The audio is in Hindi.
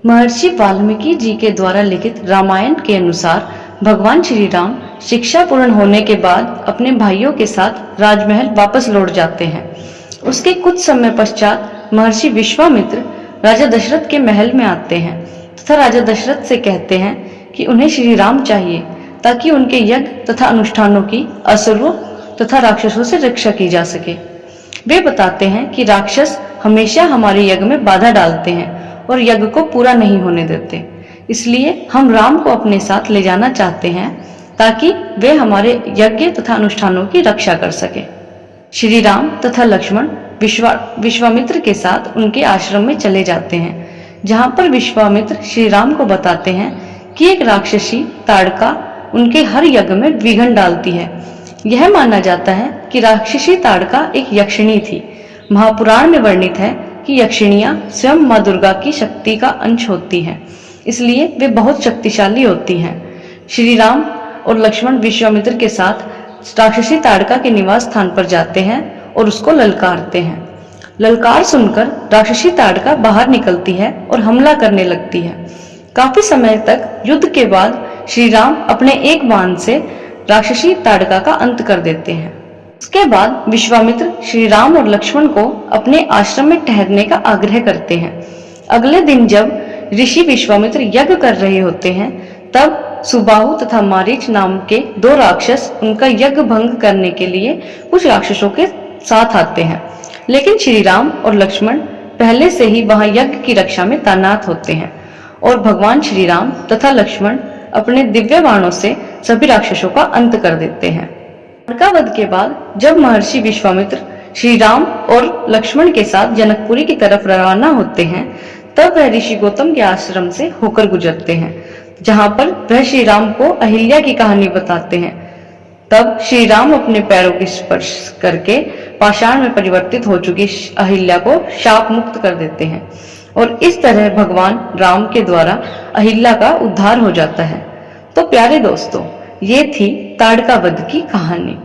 महर्षि वाल्मीकि जी के द्वारा लिखित रामायण के अनुसार भगवान श्री राम शिक्षा पूर्ण होने के बाद अपने भाइयों के साथ राजमहल वापस लौट जाते हैं। उसके कुछ समय पश्चात महर्षि विश्वामित्र राजा दशरथ के महल में आते हैं तथा राजा दशरथ से कहते हैं कि उन्हें श्री राम चाहिए ताकि उनके यज्ञ तथा अनुष्ठानों की असुरों तथा राक्षसों से रक्षा की जा सके। वे बताते हैं कि राक्षस हमेशा हमारे यज्ञ में बाधा डालते हैं और यज्ञ को पूरा नहीं होने देते, इसलिए हम राम को अपने साथ ले जाना चाहते हैं ताकि वे हमारे यज्ञ तथा अनुष्ठानों की रक्षा कर सके। श्री राम तथा लक्ष्मण विश्वामित्र के साथ उनके आश्रम में चले जाते हैं, जहां पर विश्वामित्र श्री राम को बताते हैं कि एक राक्षसी ताड़का उनके हर यज्ञ में विघ्न डालती है। यह माना जाता है कि राक्षसी ताड़का एक यक्षिणी थी। महापुराण में वर्णित है कि यक्षिणियां स्वयं मां दुर्गा की शक्ति का अंश होती हैं, इसलिए वे बहुत शक्तिशाली होती हैं। श्री राम और लक्ष्मण विश्वामित्र के साथ राक्षसी ताड़का के निवास स्थान पर जाते हैं और उसको ललकारते हैं। ललकार सुनकर राक्षसी ताड़का बाहर निकलती है और हमला करने लगती है। काफी समय तक युद्ध के बाद श्री राम अपने एक बाण से राक्षसी ताड़का का अंत कर देते हैं। उसके बाद विश्वामित्र श्री राम और लक्ष्मण को अपने आश्रम में ठहरने का आग्रह करते हैं। अगले दिन जब ऋषि विश्वामित्र यज्ञ कर रहे होते हैं, तब सुबाहु तथा मारीच नाम के दो राक्षस उनका यज्ञ भंग करने के लिए कुछ राक्षसों के साथ आते हैं, लेकिन श्री राम और लक्ष्मण पहले से ही वहां यज्ञ की रक्षा में तैनात होते हैं और भगवान श्री राम तथा लक्ष्मण अपने दिव्य बाणों से सभी राक्षसों का अंत कर देते हैं। ताड़कावध के बाद जब महर्षि विश्वामित्र श्री राम और लक्ष्मण के साथ जनकपुरी की तरफ रवाना होते हैं, तब वह ऋषि गौतम के आश्रम से होकर गुजरते हैं, जहां पर वह श्री राम को अहिल्या की कहानी बताते हैं। तब श्री राम अपने पैरों की स्पर्श करके पाषाण में परिवर्तित हो चुकी अहिल्या को शाप मुक्त कर देते हैं और इस तरह भगवान राम के द्वारा अहिल्या का उद्धार हो जाता है। तो प्यारे दोस्तों, ये थी ताड़कावध की कहानी।